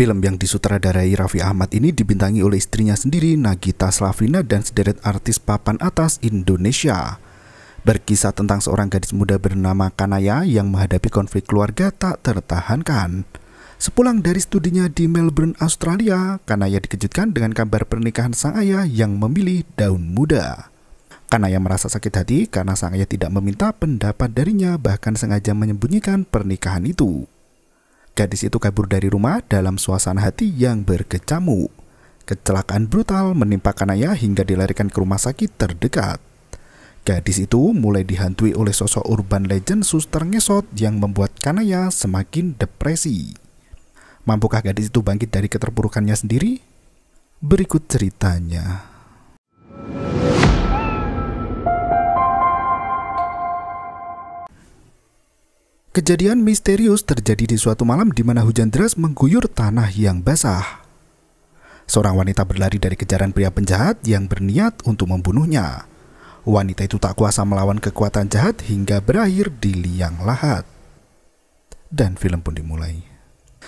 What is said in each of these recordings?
Film yang disutradarai Raffi Ahmad ini dibintangi oleh istrinya sendiri, Nagita Slavina, dan sederet artis papan atas Indonesia. Berkisah tentang seorang gadis muda bernama Kanaya yang menghadapi konflik keluarga tak tertahankan. Sepulang dari studinya di Melbourne, Australia, Kanaya dikejutkan dengan kabar pernikahan sang ayah yang memilih daun muda. Kanaya merasa sakit hati karena sang ayah tidak meminta pendapat darinya, bahkan sengaja menyembunyikan pernikahan itu. Gadis itu kabur dari rumah dalam suasana hati yang berkecamuk. Kecelakaan brutal menimpa Kanaya hingga dilarikan ke rumah sakit terdekat. Gadis itu mulai dihantui oleh sosok urban legend suster ngesot yang membuat Kanaya semakin depresi. Mampukah gadis itu bangkit dari keterpurukannya sendiri? Berikut ceritanya. Kejadian misterius terjadi di suatu malam di mana hujan deras mengguyur tanah yang basah. Seorang wanita berlari dari kejaran pria penjahat yang berniat untuk membunuhnya. Wanita itu tak kuasa melawan kekuatan jahat hingga berakhir di liang lahat. Dan film pun dimulai.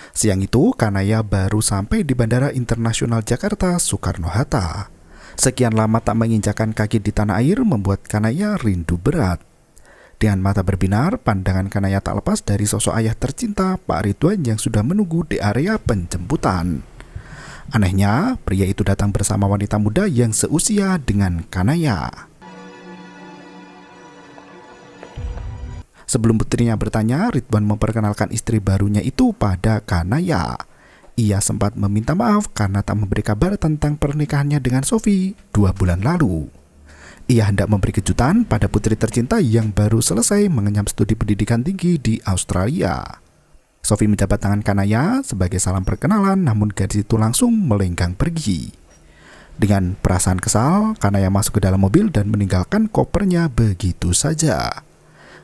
Siang itu, Kanaya baru sampai di Bandara Internasional Jakarta Soekarno-Hatta. Sekian lama tak menginjakan kaki di tanah air membuat Kanaya rindu berat. Dengan mata berbinar, pandangan Kanaya tak lepas dari sosok ayah tercinta, Pak Ridwan, yang sudah menunggu di area penjemputan. Anehnya, pria itu datang bersama wanita muda yang seusia dengan Kanaya. Sebelum putrinya bertanya, Ridwan memperkenalkan istri barunya itu pada Kanaya. Ia sempat meminta maaf karena tak memberi kabar tentang pernikahannya dengan Sofi 2 bulan lalu. Ia hendak memberi kejutan pada putri tercinta yang baru selesai mengenyam studi pendidikan tinggi di Australia. Sofi menjabat tangan Kanaya sebagai salam perkenalan, namun gadis itu langsung melenggang pergi. Dengan perasaan kesal, Kanaya masuk ke dalam mobil dan meninggalkan kopernya begitu saja.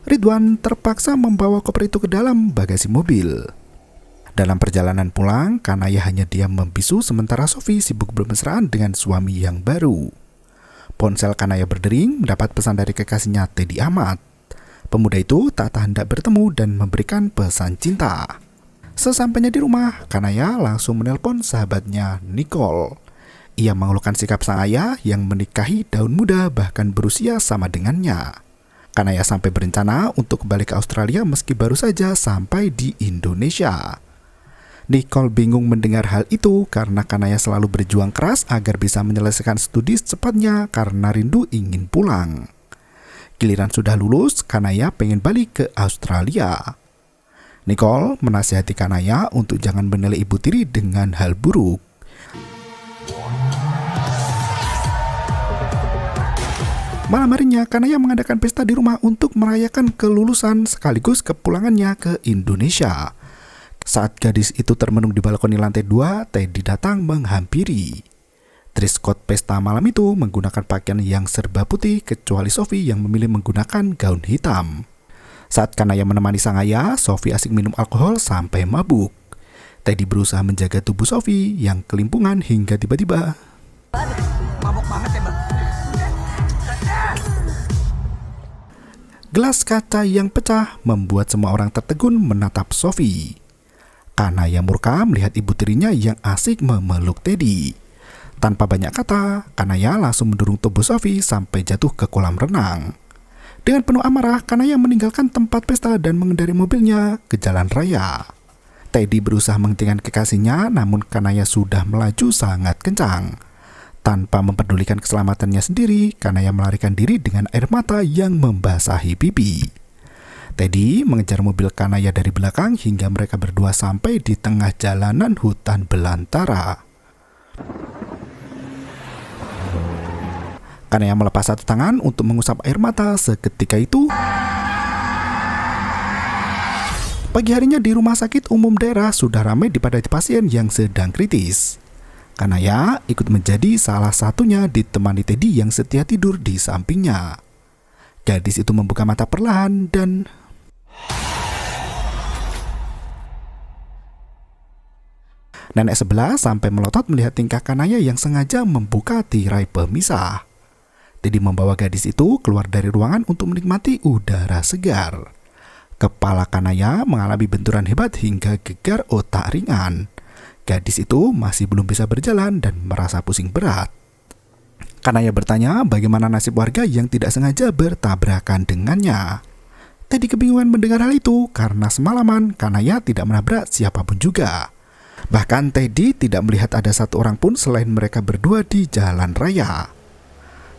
Ridwan terpaksa membawa koper itu ke dalam bagasi mobil. Dalam perjalanan pulang, Kanaya hanya diam membisu sementara Sofi sibuk bermesraan dengan suami yang baru. Ponsel Kanaya berdering mendapat pesan dari kekasihnya Teddy Ahmad. Pemuda itu tak tahan hendak bertemu dan memberikan pesan cinta. Sesampainya di rumah, Kanaya langsung menelpon sahabatnya Nicole. Ia mengeluhkan sikap sang ayah yang menikahi daun muda bahkan berusia sama dengannya. Kanaya sampai berencana untuk kembali ke Australia meski baru saja sampai di Indonesia. Nicole bingung mendengar hal itu karena Kanaya selalu berjuang keras agar bisa menyelesaikan studi secepatnya karena rindu ingin pulang. Giliran sudah lulus, Kanaya pengen balik ke Australia. Nicole menasihati Kanaya untuk jangan menilai ibu tiri dengan hal buruk. Malam harinya, Kanaya mengadakan pesta di rumah untuk merayakan kelulusan sekaligus kepulangannya ke Indonesia. Saat gadis itu termenung di balkoni lantai 2, Teddy datang menghampiri. Dress code pesta malam itu menggunakan pakaian yang serba putih kecuali Sofi yang memilih menggunakan gaun hitam. Saat Kanaya menemani sang ayah, Sofi asik minum alkohol sampai mabuk. Teddy berusaha menjaga tubuh Sofi yang kelimpungan hingga tiba-tiba mabuk banget ya, Bang. Gelas kaca yang pecah membuat semua orang tertegun menatap Sofi. Kanaya murka melihat ibu tirinya yang asik memeluk Teddy. Tanpa banyak kata, Kanaya langsung mendorong tubuh Sofi sampai jatuh ke kolam renang. Dengan penuh amarah, Kanaya meninggalkan tempat pesta dan mengendarai mobilnya ke jalan raya. Teddy berusaha menghentikan kekasihnya, namun Kanaya sudah melaju sangat kencang. Tanpa memperdulikan keselamatannya sendiri, Kanaya melarikan diri dengan air mata yang membasahi pipi. Teddy mengejar mobil Kanaya dari belakang hingga mereka berdua sampai di tengah jalanan hutan belantara. Kanaya melepas satu tangan untuk mengusap air mata. Seketika itu, pagi harinya di rumah sakit umum daerah sudah ramai dipadati pasien yang sedang kritis. Kanaya ikut menjadi salah satunya ditemani Teddy yang setia tidur di sampingnya. Gadis itu membuka mata perlahan dan nenek sebelah sampai melotot melihat tingkah Kanaya yang sengaja membuka tirai pemisah. Teddy membawa gadis itu keluar dari ruangan untuk menikmati udara segar. Kepala Kanaya mengalami benturan hebat hingga gegar otak ringan. Gadis itu masih belum bisa berjalan dan merasa pusing berat. Kanaya bertanya bagaimana nasib warga yang tidak sengaja bertabrakan dengannya. Teddy kebingungan mendengar hal itu karena semalaman Kanaya tidak menabrak siapapun juga. Bahkan Teddy tidak melihat ada satu orang pun selain mereka berdua di jalan raya.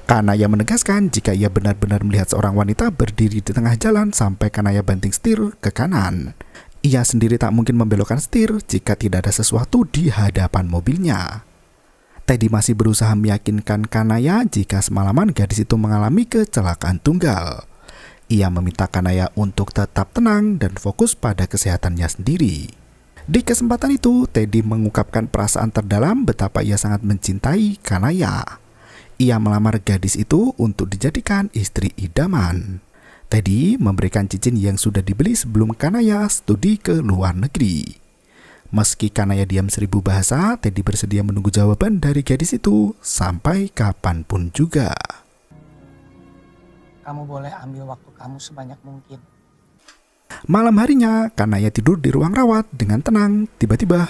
Kanaya menegaskan jika ia benar-benar melihat seorang wanita berdiri di tengah jalan sampai Kanaya banting setir ke kanan. Ia sendiri tak mungkin membelokkan setir jika tidak ada sesuatu di hadapan mobilnya. Teddy masih berusaha meyakinkan Kanaya jika semalaman gadis itu mengalami kecelakaan tunggal. Ia meminta Kanaya untuk tetap tenang dan fokus pada kesehatannya sendiri. Di kesempatan itu, Teddy mengungkapkan perasaan terdalam betapa ia sangat mencintai Kanaya. Ia melamar gadis itu untuk dijadikan istri idaman. Teddy memberikan cincin yang sudah dibeli sebelum Kanaya studi ke luar negeri. Meski Kanaya diam 1000 bahasa, Teddy bersedia menunggu jawaban dari gadis itu sampai kapanpun juga. Kamu boleh ambil waktu kamu sebanyak mungkin. Malam harinya, Kanaya tidur di ruang rawat dengan tenang. Tiba-tiba,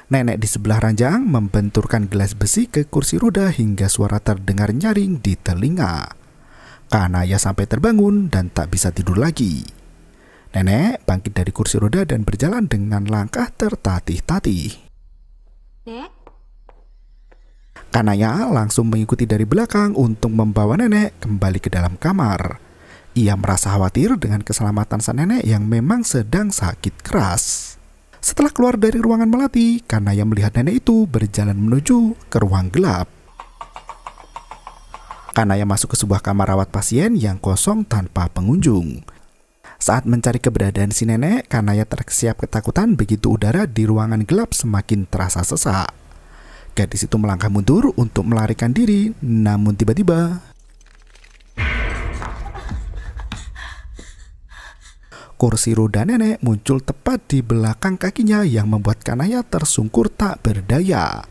nenek di sebelah ranjang membenturkan gelas besi ke kursi roda hingga suara terdengar nyaring di telinga. Kanaya sampai terbangun dan tak bisa tidur lagi. Nenek bangkit dari kursi roda dan berjalan dengan langkah tertatih-tatih. Nek? Kanaya langsung mengikuti dari belakang untuk membawa nenek kembali ke dalam kamar. Ia merasa khawatir dengan keselamatan sang nenek yang memang sedang sakit keras. Setelah keluar dari ruangan melati, Kanaya melihat nenek itu berjalan menuju ke ruang gelap. Kanaya masuk ke sebuah kamar rawat pasien yang kosong tanpa pengunjung. Saat mencari keberadaan si nenek, Kanaya tersiap ketakutan begitu udara di ruangan gelap semakin terasa sesak. Gadis itu melangkah mundur untuk melarikan diri, namun tiba-tiba kursi roda nenek muncul tepat di belakang kakinya yang membuat Kanaya tersungkur tak berdaya.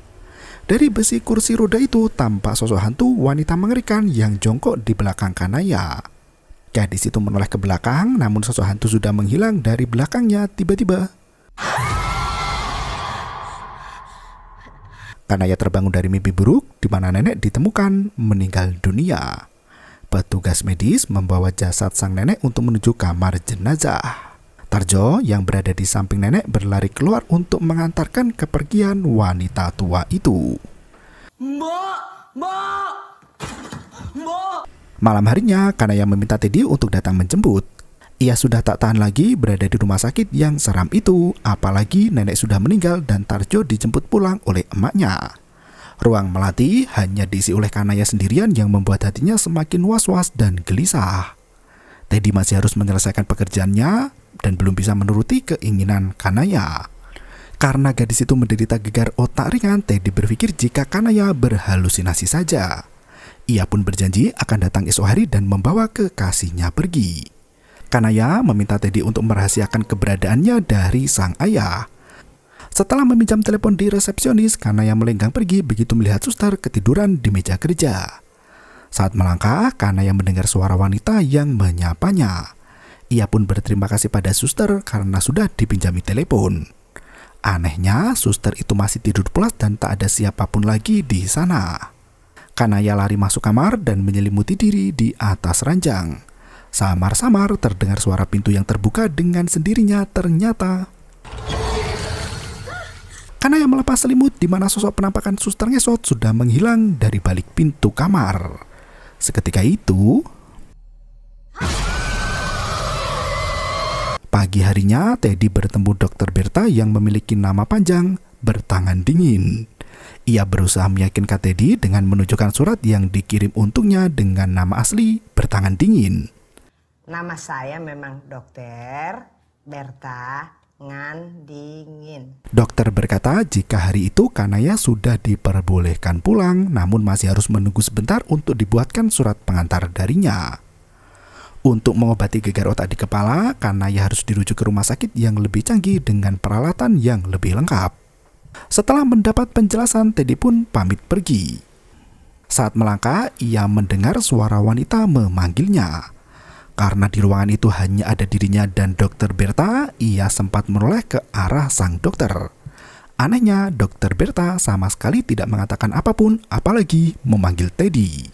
Dari besi kursi roda itu tampak sosok hantu wanita mengerikan yang jongkok di belakang Kanaya. Gadis itu menoleh ke belakang, namun sosok hantu sudah menghilang dari belakangnya tiba-tiba. Kanaya terbangun dari mimpi buruk di mana nenek ditemukan meninggal dunia. Petugas medis membawa jasad sang nenek untuk menuju kamar jenazah. Tarjo yang berada di samping nenek berlari keluar untuk mengantarkan kepergian wanita tua itu. Mbak! Mbak! Mbak! Malam harinya, Kanaya meminta Teddy untuk datang menjemput. Ia sudah tak tahan lagi berada di rumah sakit yang seram itu, apalagi nenek sudah meninggal dan Tarjo dijemput pulang oleh emaknya. Ruang melati hanya diisi oleh Kanaya sendirian yang membuat hatinya semakin was-was dan gelisah. Teddy masih harus menyelesaikan pekerjaannya dan belum bisa menuruti keinginan Kanaya. Karena gadis itu menderita gegar otak ringan, Teddy berpikir jika Kanaya berhalusinasi saja. Ia pun berjanji akan datang esok hari dan membawa kekasihnya pergi. Kanaya meminta Teddy untuk merahasiakan keberadaannya dari sang ayah. Setelah meminjam telepon di resepsionis, Kanaya melenggang pergi begitu melihat suster ketiduran di meja kerja. Saat melangkah, Kanaya mendengar suara wanita yang menyapanya. Ia pun berterima kasih pada suster karena sudah dipinjami telepon. Anehnya, suster itu masih tidur pulas dan tak ada siapapun lagi di sana. Kanaya lari masuk kamar dan menyelimuti diri di atas ranjang. Samar-samar terdengar suara pintu yang terbuka dengan sendirinya. Ternyata Kanaya melepas selimut di mana sosok penampakan suster ngesot sudah menghilang dari balik pintu kamar. Seketika itu, pagi harinya Teddy bertemu Dr. Berta yang memiliki nama panjang Bertangan Dingin. Ia berusaha meyakinkan Teddy dengan menunjukkan surat yang dikirim untuknya dengan nama asli Bertangan Dingin. Nama saya memang Dokter Berta Ngandingin. Dokter berkata jika hari itu Kanaya sudah diperbolehkan pulang, namun masih harus menunggu sebentar untuk dibuatkan surat pengantar darinya. Untuk mengobati gegar otak di kepala, Kanaya harus dirujuk ke rumah sakit yang lebih canggih dengan peralatan yang lebih lengkap. Setelah mendapat penjelasan, Teddy pun pamit pergi. Saat melangkah, ia mendengar suara wanita memanggilnya. Karena di ruangan itu hanya ada dirinya dan Dokter Berta, ia sempat menoleh ke arah sang dokter. Anehnya, Dokter Berta sama sekali tidak mengatakan apapun, apalagi memanggil Teddy.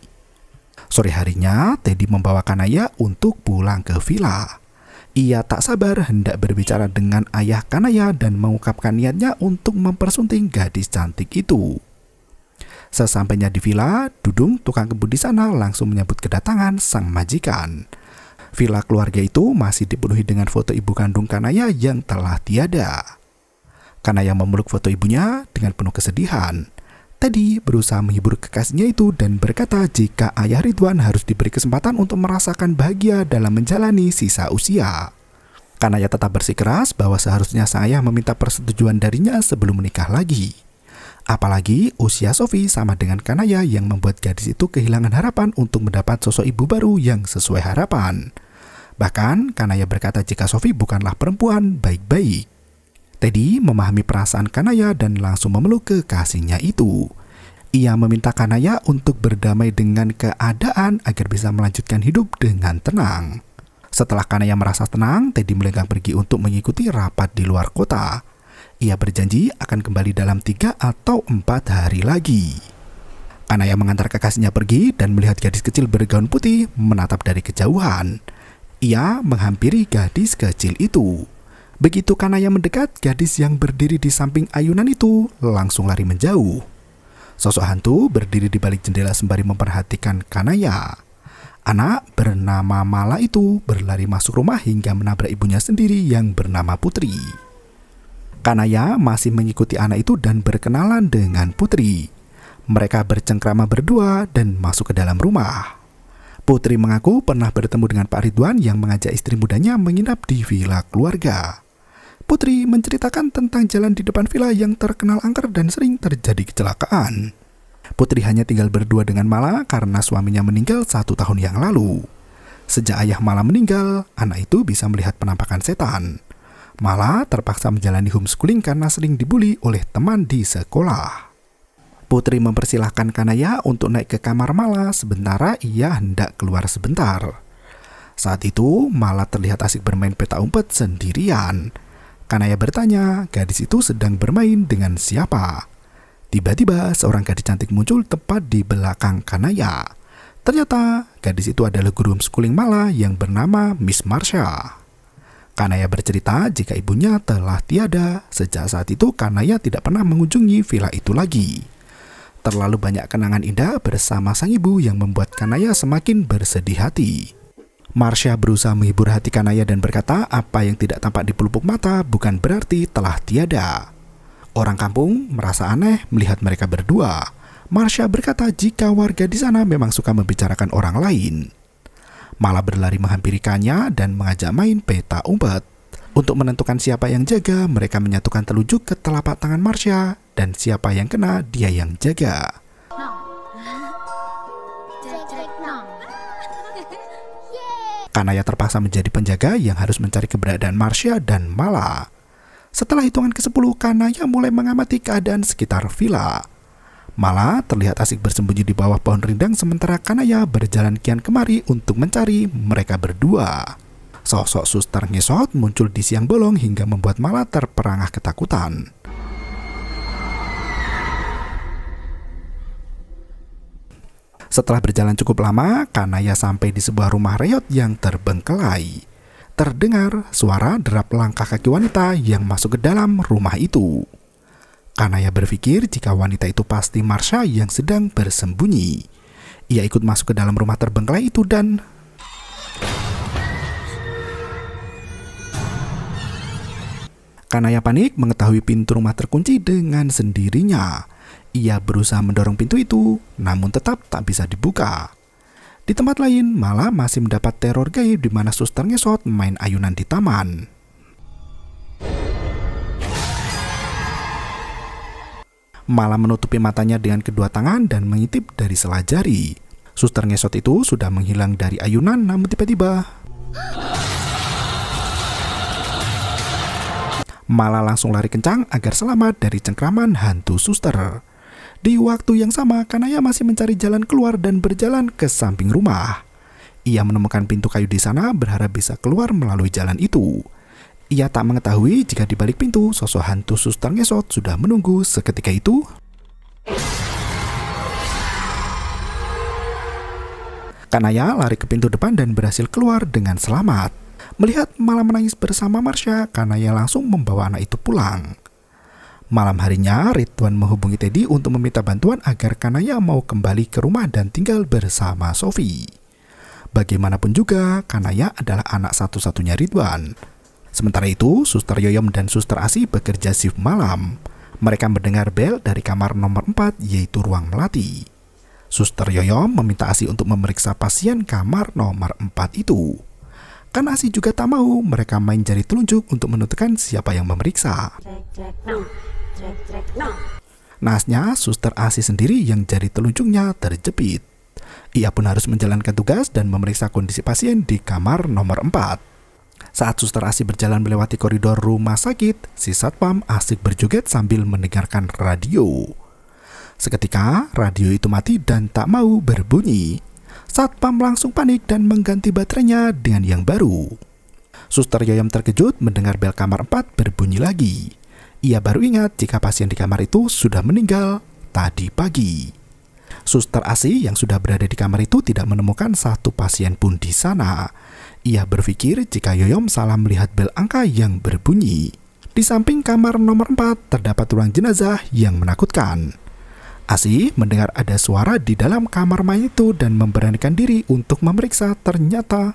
Sore harinya, Teddy membawa Kanaya untuk pulang ke villa. Ia tak sabar hendak berbicara dengan ayah Kanaya dan mengungkapkan niatnya untuk mempersunting gadis cantik itu. Sesampainya di villa, Dudung, tukang kebun di sana, langsung menyambut kedatangan sang majikan. Villa keluarga itu masih dipenuhi dengan foto ibu kandung Kanaya yang telah tiada. Kanaya memeluk foto ibunya dengan penuh kesedihan. Teddy berusaha menghibur kekasihnya itu dan berkata jika ayah Ridwan harus diberi kesempatan untuk merasakan bahagia dalam menjalani sisa usia. Kanaya tetap bersikeras bahwa seharusnya sang ayah meminta persetujuan darinya sebelum menikah lagi. Apalagi usia Sophie sama dengan Kanaya yang membuat gadis itu kehilangan harapan untuk mendapat sosok ibu baru yang sesuai harapan. Bahkan Kanaya berkata jika Sophie bukanlah perempuan baik-baik. Teddy memahami perasaan Kanaya dan langsung memeluk kekasihnya itu. Ia meminta Kanaya untuk berdamai dengan keadaan agar bisa melanjutkan hidup dengan tenang. Setelah Kanaya merasa tenang, Teddy melenggang pergi untuk mengikuti rapat di luar kota. Ia berjanji akan kembali dalam 3 atau 4 hari lagi. Kanaya mengantar kekasihnya pergi dan melihat gadis kecil bergaun putih menatap dari kejauhan. Ia menghampiri gadis kecil itu. Begitu Kanaya mendekat, gadis yang berdiri di samping ayunan itu langsung lari menjauh. Sosok hantu berdiri di balik jendela sembari memperhatikan Kanaya. Anak bernama Mala itu berlari masuk rumah hingga menabrak ibunya sendiri yang bernama Putri. Kanaya masih mengikuti anak itu dan berkenalan dengan Putri. Mereka bercengkrama berdua dan masuk ke dalam rumah. Putri mengaku pernah bertemu dengan Pak Ridwan yang mengajak istri mudanya menginap di villa keluarga. Putri menceritakan tentang jalan di depan villa yang terkenal angker dan sering terjadi kecelakaan. Putri hanya tinggal berdua dengan Mala karena suaminya meninggal 1 tahun yang lalu. Sejak ayah Mala meninggal, anak itu bisa melihat penampakan setan. Mala terpaksa menjalani homeschooling karena sering dibully oleh teman di sekolah. Putri mempersilahkan Kanaya untuk naik ke kamar Mala sementara ia hendak keluar sebentar. Saat itu, Mala terlihat asik bermain peta umpet sendirian. Kanaya bertanya, gadis itu sedang bermain dengan siapa? Tiba-tiba, seorang gadis cantik muncul tepat di belakang Kanaya. Ternyata, gadis itu adalah guru homeschooling Mala yang bernama Miss Marsha. Kanaya bercerita jika ibunya telah tiada. Sejak saat itu, Kanaya tidak pernah mengunjungi villa itu lagi. Terlalu banyak kenangan indah bersama sang ibu yang membuat Kanaya semakin bersedih hati. Marsha berusaha menghibur hati Kanaya dan berkata apa yang tidak tampak di pelupuk mata bukan berarti telah tiada. Orang kampung merasa aneh melihat mereka berdua. Marsha berkata jika warga di sana memang suka membicarakan orang lain. Mala berlari menghampirikannya dan mengajak main peta umpet. Untuk menentukan siapa yang jaga, mereka menyatukan telunjuk ke telapak tangan Marsha dan siapa yang kena dia yang jaga. Kanaya terpaksa menjadi penjaga yang harus mencari keberadaan Marsha dan Mala. Setelah hitungan ke-10, Kanaya mulai mengamati keadaan sekitar villa. Mala terlihat asik bersembunyi di bawah pohon rindang sementara Kanaya berjalan kian kemari untuk mencari mereka berdua. Sosok suster ngesot muncul di siang bolong hingga membuat Mala terperangah ketakutan. Setelah berjalan cukup lama, Kanaya sampai di sebuah rumah reot yang terbengkelai. Terdengar suara derap langkah kaki wanita yang masuk ke dalam rumah itu. Kanaya berpikir jika wanita itu pasti Marsha yang sedang bersembunyi. Ia ikut masuk ke dalam rumah terbengkelai itu dan... Kanaya panik mengetahui pintu rumah terkunci dengan sendirinya. Ia berusaha mendorong pintu itu, namun tetap tak bisa dibuka. Di tempat lain, Mala masih mendapat teror gaib di mana suster ngesot main ayunan di taman. Mala menutupi matanya dengan kedua tangan dan mengintip dari sela jari. Suster ngesot itu sudah menghilang dari ayunan, namun tiba-tiba Mala langsung lari kencang agar selamat dari cengkraman hantu suster. Di waktu yang sama, Kanaya masih mencari jalan keluar dan berjalan ke samping rumah. Ia menemukan pintu kayu di sana, berharap bisa keluar melalui jalan itu. Ia tak mengetahui jika di balik pintu sosok hantu suster ngesot sudah menunggu. Seketika itu, Kanaya lari ke pintu depan dan berhasil keluar dengan selamat. Melihat Mala menangis bersama Marsha, Kanaya langsung membawa anak itu pulang. Malam harinya, Ridwan menghubungi Teddy untuk meminta bantuan agar Kanaya mau kembali ke rumah dan tinggal bersama Sophie. Bagaimanapun juga, Kanaya adalah anak satu-satunya Ridwan. Sementara itu, Suster Yoyom dan Suster Asi bekerja shift malam. Mereka mendengar bel dari kamar nomor 4, yaitu ruang melati. Suster Yoyom meminta Asi untuk memeriksa pasien kamar nomor 4 itu. Kan Asi juga tak mau, mereka main jari telunjuk untuk menentukan siapa yang memeriksa. Naasnya, Suster Asi sendiri yang jari telunjuknya terjepit. Ia pun harus menjalankan tugas dan memeriksa kondisi pasien di kamar nomor 4. Saat Suster Asi berjalan melewati koridor rumah sakit, si satpam asik berjoget sambil mendengarkan radio. Seketika, radio itu mati dan tak mau berbunyi. Satpam langsung panik dan mengganti baterainya dengan yang baru. Suster Yoyom terkejut mendengar bel kamar 4 berbunyi lagi. Ia baru ingat jika pasien di kamar itu sudah meninggal tadi pagi. Suster Asi yang sudah berada di kamar itu tidak menemukan satu pasien pun di sana. Ia berpikir jika Yoyom salah melihat bel angka yang berbunyi. Di samping kamar nomor 4 terdapat ruang jenazah yang menakutkan. Asi mendengar ada suara di dalam kamar mayat itu dan memberanikan diri untuk memeriksa. Ternyata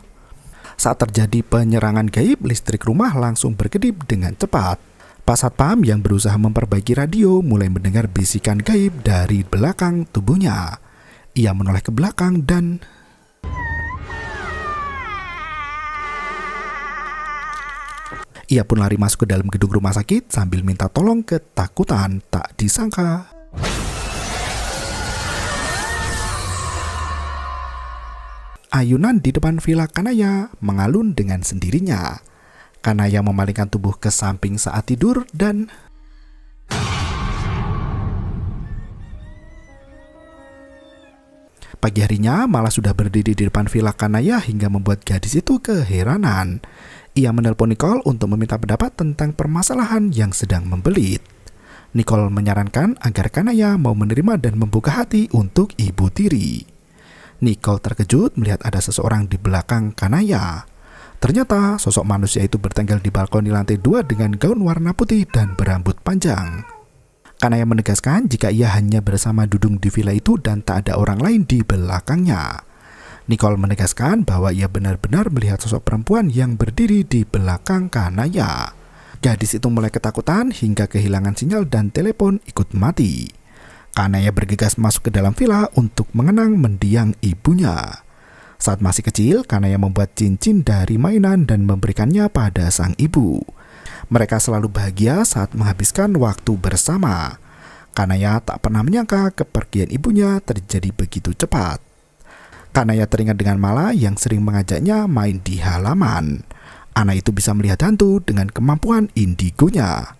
saat terjadi penyerangan gaib, listrik rumah langsung berkedip dengan cepat. Pak Satpam yang berusaha memperbaiki radio mulai mendengar bisikan gaib dari belakang tubuhnya. Ia menoleh ke belakang dan ia pun lari masuk ke dalam gedung rumah sakit sambil minta tolong ketakutan. Tak disangka, ayunan di depan villa Kanaya mengalun dengan sendirinya. Kanaya memalingkan tubuh ke samping saat tidur dan pagi harinya malah sudah berdiri di depan villa Kanaya hingga membuat gadis itu keheranan. Ia menelpon Nicole untuk meminta pendapat tentang permasalahan yang sedang membelit. Nicole menyarankan agar Kanaya mau menerima dan membuka hati untuk ibu tiri. Nicole terkejut melihat ada seseorang di belakang Kanaya. Ternyata sosok manusia itu bertengger di balkon di lantai 2 dengan gaun warna putih dan berambut panjang. Kanaya menegaskan jika ia hanya bersama Dudung di villa itu dan tak ada orang lain di belakangnya. Nicole menegaskan bahwa ia benar-benar melihat sosok perempuan yang berdiri di belakang Kanaya. Gadis itu mulai ketakutan hingga kehilangan sinyal dan telepon ikut mati. Kanaya bergegas masuk ke dalam villa untuk mengenang mendiang ibunya. Saat masih kecil, Kanaya membuat cincin dari mainan dan memberikannya pada sang ibu. Mereka selalu bahagia saat menghabiskan waktu bersama. Kanaya tak pernah menyangka kepergian ibunya terjadi begitu cepat. Kanaya teringat dengan Mala yang sering mengajaknya main di halaman. Anak itu bisa melihat hantu dengan kemampuan indigonya.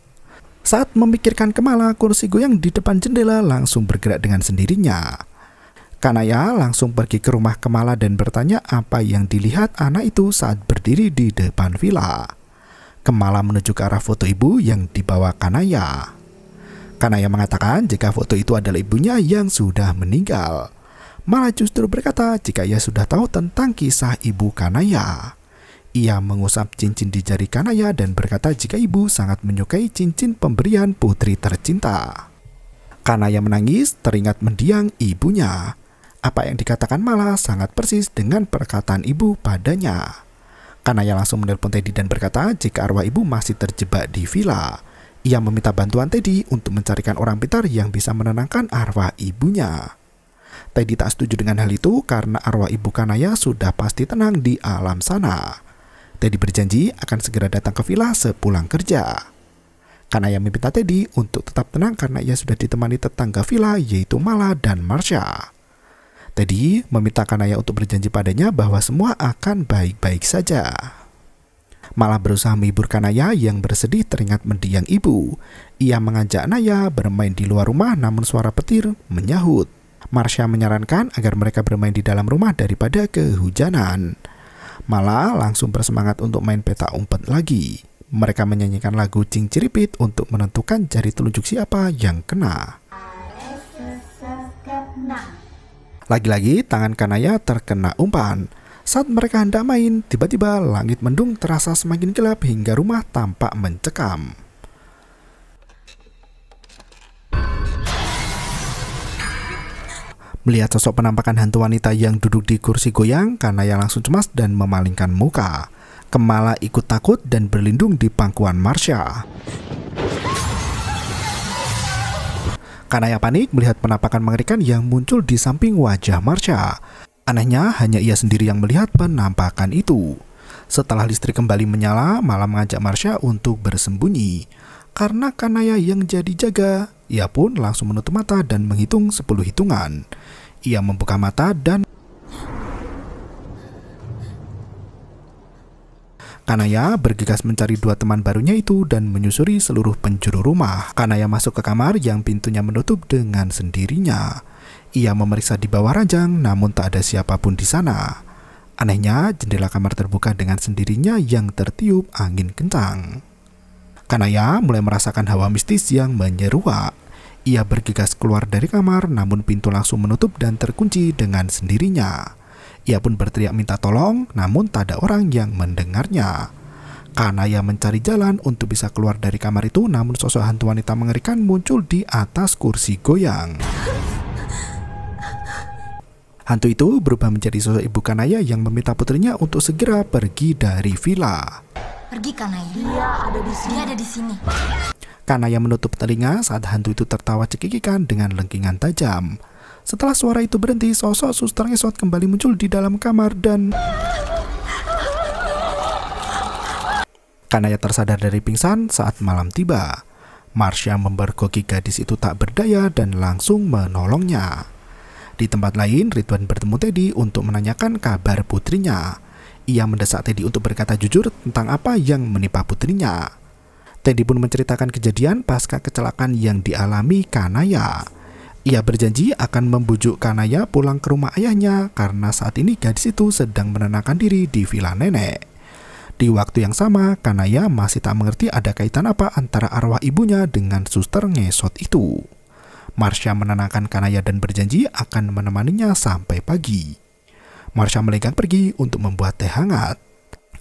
Saat memikirkan ke Mala, kursi goyang di depan jendela langsung bergerak dengan sendirinya. Kanaya langsung pergi ke rumah Kemala dan bertanya apa yang dilihat anak itu saat berdiri di depan villa. Kemala menuju ke arah foto ibu yang dibawa Kanaya. Kanaya mengatakan jika foto itu adalah ibunya yang sudah meninggal. Mala justru berkata jika ia sudah tahu tentang kisah ibu Kanaya. Ia mengusap cincin di jari Kanaya dan berkata jika ibu sangat menyukai cincin pemberian putri tercinta. Kanaya menangis teringat mendiang ibunya. Apa yang dikatakan Mala sangat persis dengan perkataan ibu padanya. Kanaya langsung menelpon Teddy dan berkata jika arwah ibu masih terjebak di villa. Ia meminta bantuan Teddy untuk mencarikan orang pintar yang bisa menenangkan arwah ibunya. Teddy tak setuju dengan hal itu karena arwah ibu Kanaya sudah pasti tenang di alam sana. Teddy berjanji akan segera datang ke villa sepulang kerja. Kanaya meminta Teddy untuk tetap tenang karena ia sudah ditemani tetangga villa yaitu Mala dan Marsha. Teddy meminta Kanaya untuk berjanji padanya bahwa semua akan baik-baik saja. Mala berusaha menghibur Kanaya yang bersedih teringat mendiang ibu. Ia mengajak Naya bermain di luar rumah namun suara petir menyahut. Marsha menyarankan agar mereka bermain di dalam rumah daripada kehujanan. Malah langsung bersemangat untuk main petak umpet lagi. Mereka menyanyikan lagu Cing Ciripit untuk menentukan jari telunjuk siapa yang kena. Lagi-lagi tangan Kanaya terkena umpan. Saat mereka hendak main, tiba-tiba langit mendung terasa semakin gelap hingga rumah tampak mencekam. Melihat sosok penampakan hantu wanita yang duduk di kursi goyang, Kanaya langsung cemas dan memalingkan muka. Kemala ikut takut dan berlindung di pangkuan Marsha. Kanaya panik melihat penampakan mengerikan yang muncul di samping wajah Marsha. Anehnya, hanya ia sendiri yang melihat penampakan itu. Setelah listrik kembali menyala, Mala mengajak Marsha untuk bersembunyi. Karena Kanaya yang jadi jaga, ia pun langsung menutup mata dan menghitung 10 hitungan. Ia membuka mata dan Kanaya bergegas mencari 2 teman barunya itu dan menyusuri seluruh penjuru rumah. Kanaya masuk ke kamar yang pintunya menutup dengan sendirinya. Ia memeriksa di bawah ranjang, namun tak ada siapapun di sana. Anehnya, jendela kamar terbuka dengan sendirinya yang tertiup angin kencang. Kanaya mulai merasakan hawa mistis yang menyeruak. Ia bergegas keluar dari kamar, namun pintu langsung menutup dan terkunci dengan sendirinya. Ia pun berteriak minta tolong, namun tak ada orang yang mendengarnya. Kanaya mencari jalan untuk bisa keluar dari kamar itu, namun sosok hantu wanita mengerikan muncul di atas kursi goyang. Hantu itu berubah menjadi sosok ibu Kanaya yang meminta putrinya untuk segera pergi dari villa. Pergi Kanaya. Dia ada di sini. Kanaya menutup telinga saat hantu itu tertawa cekikikan dengan lengkingan tajam. Setelah suara itu berhenti, sosok suster ngesot kembali muncul di dalam kamar dan Kanaya tersadar dari pingsan saat malam tiba. Marsha mempergoki gadis itu tak berdaya dan langsung menolongnya. Di tempat lain, Ridwan bertemu Teddy untuk menanyakan kabar putrinya. Ia mendesak Teddy untuk berkata jujur tentang apa yang menimpa putrinya. Teddy pun menceritakan kejadian pasca kecelakaan yang dialami Kanaya. Ia berjanji akan membujuk Kanaya pulang ke rumah ayahnya karena saat ini gadis itu sedang menenangkan diri di villa nenek. Di waktu yang sama, Kanaya masih tak mengerti ada kaitan apa antara arwah ibunya dengan suster ngesot itu. Marsha menenangkan Kanaya dan berjanji akan menemaninya sampai pagi. Marsha melenggang pergi untuk membuat teh hangat.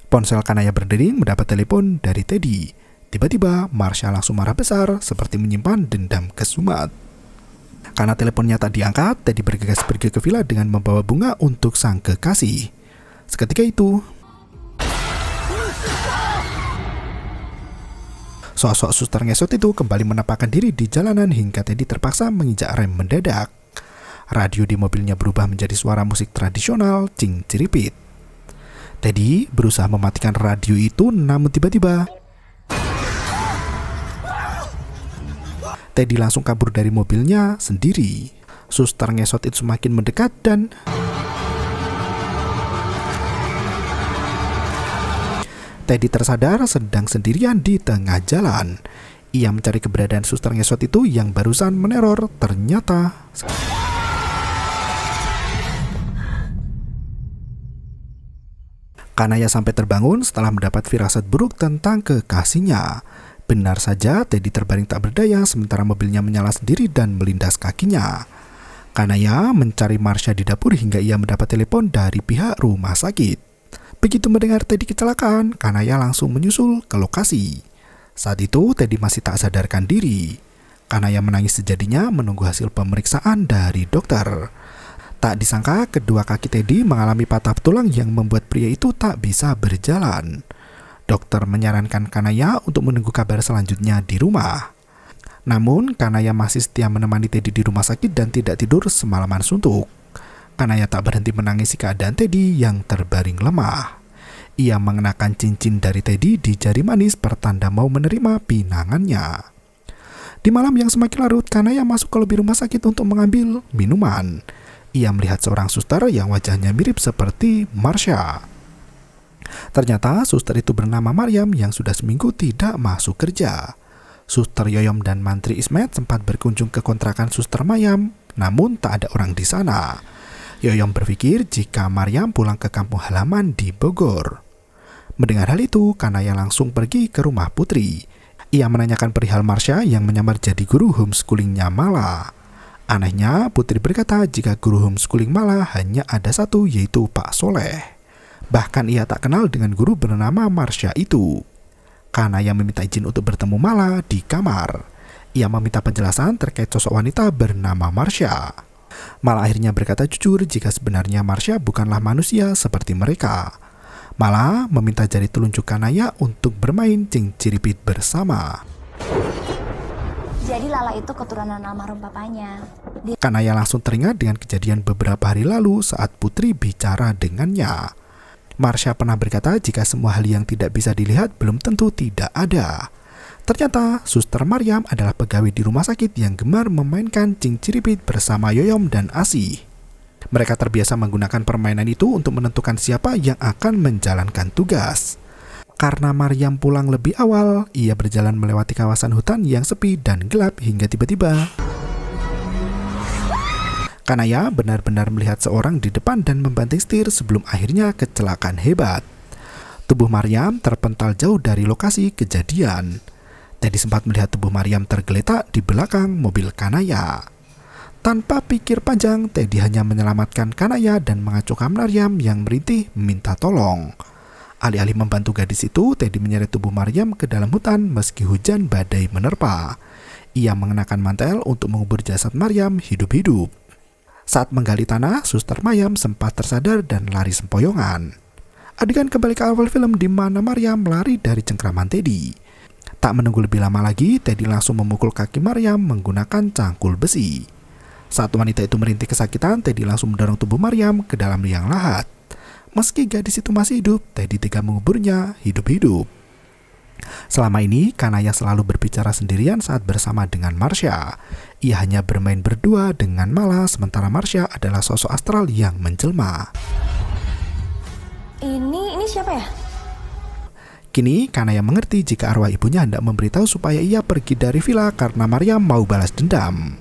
Ponsel Kanaya berdering mendapat telepon dari Teddy. Tiba-tiba Marsha langsung marah besar seperti menyimpan dendam kesumat. Karena teleponnya tak diangkat, Teddy bergegas pergi ke villa dengan membawa bunga untuk sang kekasih. Seketika itu, sosok suster ngesot itu kembali menampakkan diri di jalanan hingga Teddy terpaksa menginjak rem mendadak. Radio di mobilnya berubah menjadi suara musik tradisional Cing Ciripit. Teddy berusaha mematikan radio itu, namun tiba-tiba Teddy langsung kabur dari mobilnya sendiri. Suster ngesot itu semakin mendekat dan Teddy tersadar sedang sendirian di tengah jalan. Ia mencari keberadaan suster ngesot itu yang barusan meneror. Ternyata Kanaya sampai terbangun setelah mendapat firasat buruk tentang kekasihnya. Benar saja, Teddy terbaring tak berdaya sementara mobilnya menyala sendiri dan melindas kakinya. Kanaya mencari Marsha di dapur hingga ia mendapat telepon dari pihak rumah sakit. Begitu mendengar Teddy kecelakaan, Kanaya langsung menyusul ke lokasi. Saat itu, Teddy masih tak sadarkan diri. Kanaya menangis sejadinya menunggu hasil pemeriksaan dari dokter. Tak disangka, kedua kaki Teddy mengalami patah tulang yang membuat pria itu tak bisa berjalan. Dokter menyarankan Kanaya untuk menunggu kabar selanjutnya di rumah. Namun, Kanaya masih setia menemani Teddy di rumah sakit dan tidak tidur semalaman suntuk. Kanaya tak berhenti menangisi keadaan Teddy yang terbaring lemah. Ia mengenakan cincin dari Teddy di jari manis pertanda mau menerima pinangannya. Di malam yang semakin larut, Kanaya masuk ke lobi rumah sakit untuk mengambil minuman. Ia melihat seorang suster yang wajahnya mirip seperti Marsha. Ternyata suster itu bernama Maryam yang sudah seminggu tidak masuk kerja. Suster Yoyom dan Mantri Ismet sempat berkunjung ke kontrakan suster Mayam namun tak ada orang di sana. Yoyom berpikir jika Maryam pulang ke kampung halaman di Bogor. Mendengar hal itu, Kanaya langsung pergi ke rumah Putri. Ia menanyakan perihal Marsha yang menyamar jadi guru homeschoolingnya Mala. Anehnya, Putri berkata jika guru homeschooling Mala hanya ada satu, yaitu Pak Soleh. Bahkan ia tak kenal dengan guru bernama Marsha itu. Kanaya meminta izin untuk bertemu Mala di kamar. Ia meminta penjelasan terkait sosok wanita bernama Marsha. Mala akhirnya berkata jujur jika sebenarnya Marsha bukanlah manusia seperti mereka. Mala meminta jari telunjuk Kanaya untuk bermain cinciripit bersama. Jadi Lala itu keturunan almarhum papanya. Kanaya langsung teringat dengan kejadian beberapa hari lalu saat Putri bicara dengannya. Marsha pernah berkata jika semua hal yang tidak bisa dilihat belum tentu tidak ada. Ternyata Suster Maryam adalah pegawai di rumah sakit yang gemar memainkan cinciripit bersama Yoyom dan Asih. Mereka terbiasa menggunakan permainan itu untuk menentukan siapa yang akan menjalankan tugas. Karena Maryam pulang lebih awal, ia berjalan melewati kawasan hutan yang sepi dan gelap hingga tiba-tiba Kanaya benar-benar melihat seorang di depan dan membanting setir sebelum akhirnya kecelakaan hebat. Tubuh Maryam terpental jauh dari lokasi kejadian. Teddy sempat melihat tubuh Maryam tergeletak di belakang mobil Kanaya. Tanpa pikir panjang, Teddy hanya menyelamatkan Kanaya dan mengacungkan Maryam yang merintih minta tolong. Alih-alih membantu gadis itu, Teddy menyeret tubuh Maryam ke dalam hutan meski hujan badai menerpa. Ia mengenakan mantel untuk mengubur jasad Maryam hidup-hidup. Saat menggali tanah, Suster Maryam sempat tersadar dan lari sempoyongan. Adegan kembali ke awal film di mana Maryam lari dari cengkraman Teddy. Tak menunggu lebih lama lagi, Teddy langsung memukul kaki Maryam menggunakan cangkul besi. Saat wanita itu merintih kesakitan, Teddy langsung mendorong tubuh Maryam ke dalam liang lahat. Meski gadis itu masih hidup, Teddy tega menguburnya hidup-hidup. Selama ini, Kanaya selalu berbicara sendirian saat bersama dengan Marsha. Ia hanya bermain berdua dengan Mala, sementara Marsha adalah sosok astral yang menjelma. Ini siapa ya? Kini, Kanaya mengerti jika arwah ibunya hendak memberitahu supaya ia pergi dari villa karena Maryam mau balas dendam.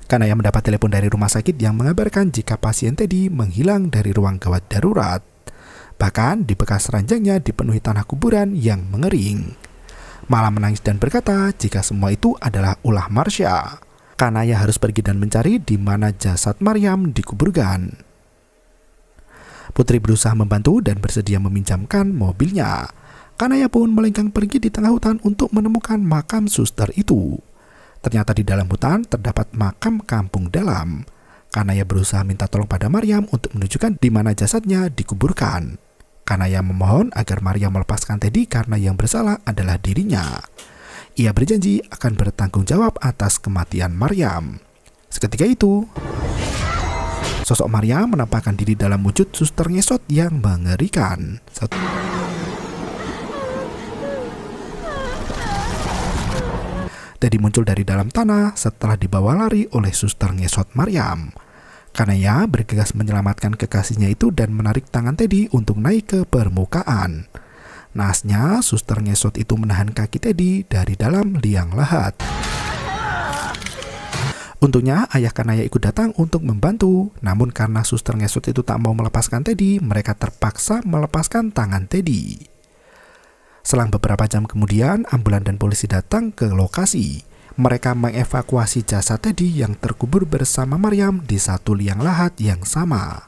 Kanaya mendapat telepon dari rumah sakit yang mengabarkan jika pasien Teddy menghilang dari ruang gawat darurat. Bahkan di bekas ranjangnya dipenuhi tanah kuburan yang mengering. Mala menangis dan berkata jika semua itu adalah ulah Marsha. Kanaya harus pergi dan mencari di mana jasad Maryam dikuburkan. Putri berusaha membantu dan bersedia meminjamkan mobilnya. Kanaya pun melenggang pergi di tengah hutan untuk menemukan makam suster itu. Ternyata di dalam hutan terdapat makam kampung dalam. Kanaya berusaha minta tolong pada Maryam untuk menunjukkan di mana jasadnya dikuburkan. Kanaya memohon agar Maryam melepaskan Teddy karena yang bersalah adalah dirinya. Ia berjanji akan bertanggung jawab atas kematian Maryam. Seketika itu, sosok Maryam menampakkan diri dalam wujud suster ngesot yang mengerikan. Teddy muncul dari dalam tanah setelah dibawa lari oleh suster ngesot Maryam. Kanaya bergegas menyelamatkan kekasihnya itu dan menarik tangan Teddy untuk naik ke permukaan. Naasnya, suster ngesot itu menahan kaki Teddy dari dalam liang lahat. Untungnya, ayah Kanaya ikut datang untuk membantu. Namun karena suster ngesot itu tak mau melepaskan Teddy, mereka terpaksa melepaskan tangan Teddy. Selang beberapa jam kemudian, ambulan dan polisi datang ke lokasi. Mereka mengevakuasi jasad Teddy yang terkubur bersama Maryam di satu liang lahat yang sama.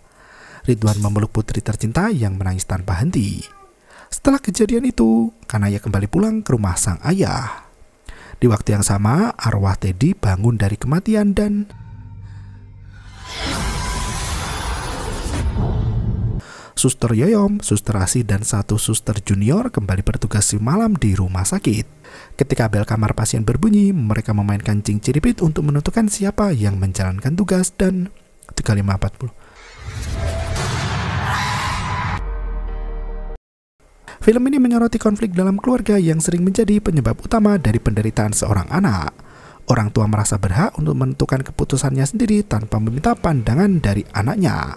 Ridwan memeluk putri tercinta yang menangis tanpa henti. Setelah kejadian itu, Kanaya kembali pulang ke rumah sang ayah. Di waktu yang sama, arwah Teddy bangun dari kematian dan Suster Yoyom, Suster Asih, dan satu suster junior kembali bertugas malam di rumah sakit. Ketika bel kamar pasien berbunyi, mereka memainkan cinciripit untuk menentukan siapa yang menjalankan tugas dan 3540. Film ini menyoroti konflik dalam keluarga yang sering menjadi penyebab utama dari penderitaan seorang anak. Orang tua merasa berhak untuk menentukan keputusannya sendiri tanpa meminta pandangan dari anaknya.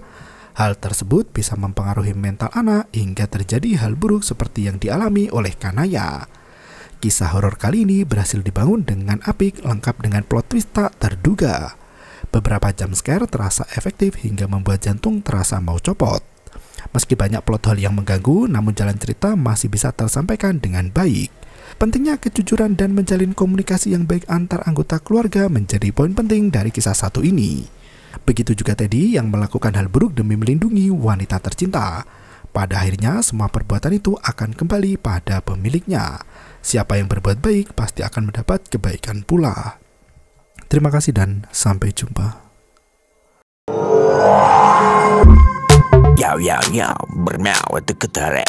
Hal tersebut bisa mempengaruhi mental anak hingga terjadi hal buruk seperti yang dialami oleh Kanaya. Kisah horor kali ini berhasil dibangun dengan apik, lengkap dengan plot twist tak terduga. Beberapa jumpscare terasa efektif hingga membuat jantung terasa mau copot. Meski banyak plot hole yang mengganggu, namun jalan cerita masih bisa tersampaikan dengan baik. Pentingnya kejujuran dan menjalin komunikasi yang baik antar anggota keluarga menjadi poin penting dari kisah satu ini. Begitu juga Teddy yang melakukan hal buruk demi melindungi wanita tercinta. Pada akhirnya semua perbuatan itu akan kembali pada pemiliknya. Siapa yang berbuat baik pasti akan mendapat kebaikan pula. Terima kasih dan sampai jumpa. Yo, bermau itu ketara.